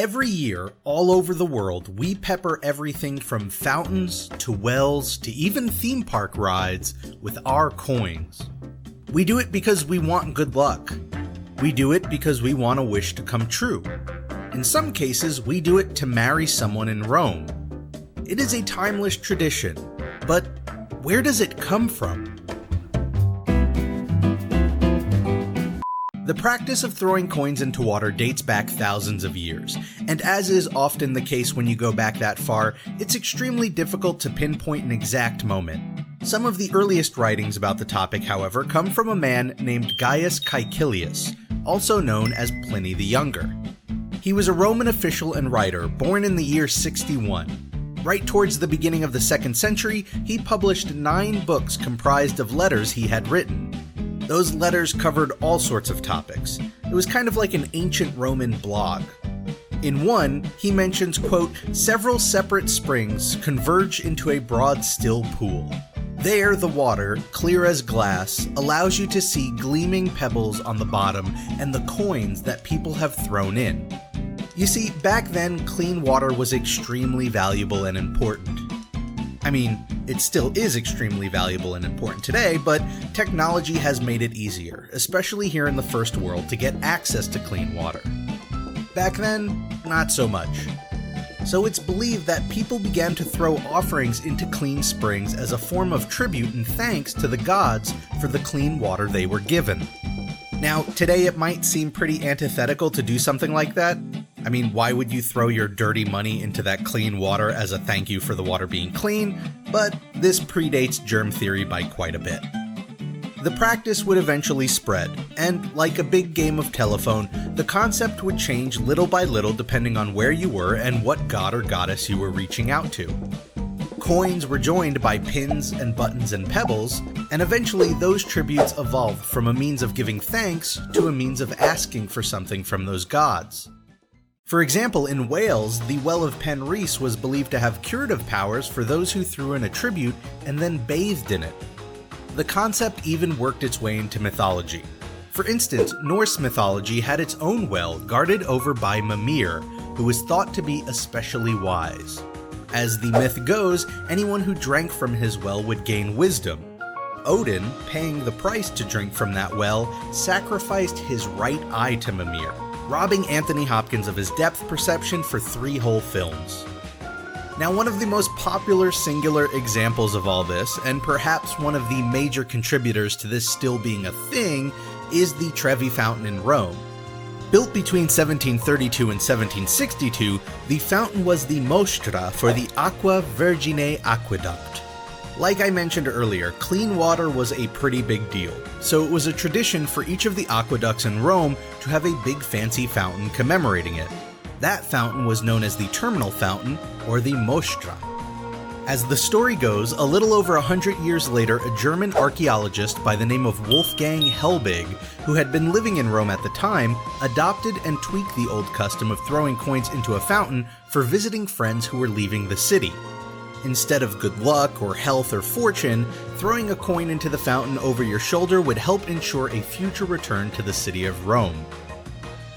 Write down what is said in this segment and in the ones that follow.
Every year, all over the world, we pepper everything from fountains to wells to even theme park rides with our coins. We do it because we want good luck. We do it because we want a wish to come true. In some cases, we do it to marry someone in Rome. It is a timeless tradition, but where does it come from? The practice of throwing coins into water dates back thousands of years, and as is often the case when you go back that far, it's extremely difficult to pinpoint an exact moment. Some of the earliest writings about the topic, however, come from a man named Gaius Caecilius, also known as Pliny the Younger. He was a Roman official and writer, born in the year 61. Right towards the beginning of the 2nd century, he published 9 books comprised of letters he had written. Those letters covered all sorts of topics. It was kind of like an ancient Roman blog. In one, he mentions, quote, "Several separate springs converge into a broad still pool. There the water, clear as glass, allows you to see gleaming pebbles on the bottom and the coins that people have thrown in." You see, back then, clean water was extremely valuable and important. I mean, it still is extremely valuable and important today, but technology has made it easier, especially here in the first world, to get access to clean water. Back then, not so much. So it's believed that people began to throw offerings into clean springs as a form of tribute and thanks to the gods for the clean water they were given. Now, today it might seem pretty antithetical to do something like that. I mean, why would you throw your dirty money into that clean water as a thank you for the water being clean? But this predates germ theory by quite a bit. The practice would eventually spread, and like a big game of telephone, the concept would change little by little depending on where you were and what god or goddess you were reaching out to. Coins were joined by pins and buttons and pebbles, and eventually those tributes evolved from a means of giving thanks to a means of asking for something from those gods. For example, in Wales, the Well of Penrhys was believed to have curative powers for those who threw in a tribute and then bathed in it. The concept even worked its way into mythology. For instance, Norse mythology had its own well guarded over by Mimir, who was thought to be especially wise. As the myth goes, anyone who drank from his well would gain wisdom. Odin, paying the price to drink from that well, sacrificed his right eye to Mimir, robbing Anthony Hopkins of his depth perception for 3 whole films. Now, one of the most popular singular examples of all this, and perhaps one of the major contributors to this still being a thing, is the Trevi Fountain in Rome. Built between 1732 and 1762, the fountain was the Mostre for the Aqua Vergine Aqueduct. Like I mentioned earlier, clean water was a pretty big deal, so it was a tradition for each of the aqueducts in Rome to have a big fancy fountain commemorating it. That fountain was known as the terminal fountain, or the Mostre. As the story goes, a little over 100 years later, a German archaeologist by the name of Wolfgang Helbig, who had been living in Rome at the time, adopted and tweaked the old custom of throwing coins into a fountain for visiting friends who were leaving the city. Instead of good luck or health or fortune, throwing a coin into the fountain over your shoulder would help ensure a future return to the city of Rome.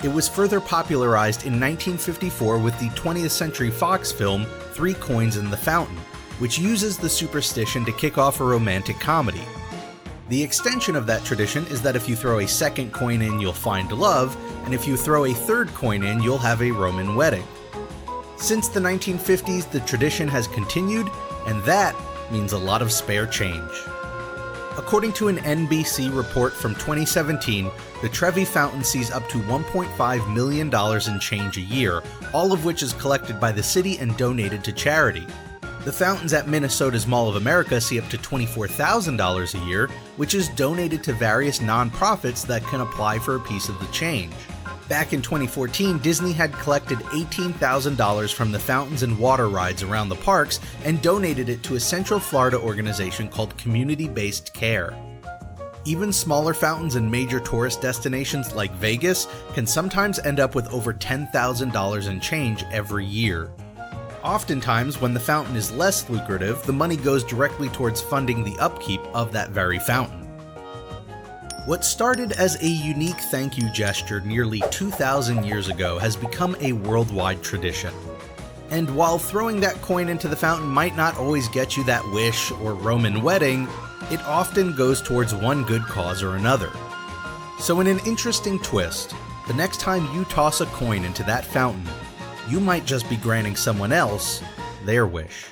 It was further popularized in 1954 with the 20th Century Fox film 3 Coins in the Fountain, which uses the superstition to kick off a romantic comedy. The extension of that tradition is that if you throw a second coin in, you'll find love, and if you throw a third coin in, you'll have a Roman wedding. Since the 1950s, the tradition has continued, and that means a lot of spare change. According to an NBC report from 2017, the Trevi Fountain sees up to $1.5 million in change a year, all of which is collected by the city and donated to charity. The fountains at Minnesota's Mall of America see up to $24,000 a year, which is donated to various nonprofits that can apply for a piece of the change. Back in 2014, Disney had collected $18,000 from the fountains and water rides around the parks and donated it to a Central Florida organization called Community-Based Care. Even smaller fountains in major tourist destinations like Vegas can sometimes end up with over $10,000 in change every year. Oftentimes, when the fountain is less lucrative, the money goes directly towards funding the upkeep of that very fountain. What started as a unique thank you gesture nearly 2,000 years ago has become a worldwide tradition. And while throwing that coin into the fountain might not always get you that wish or Roman wedding, it often goes towards one good cause or another. So in an interesting twist, the next time you toss a coin into that fountain, you might just be granting someone else their wish.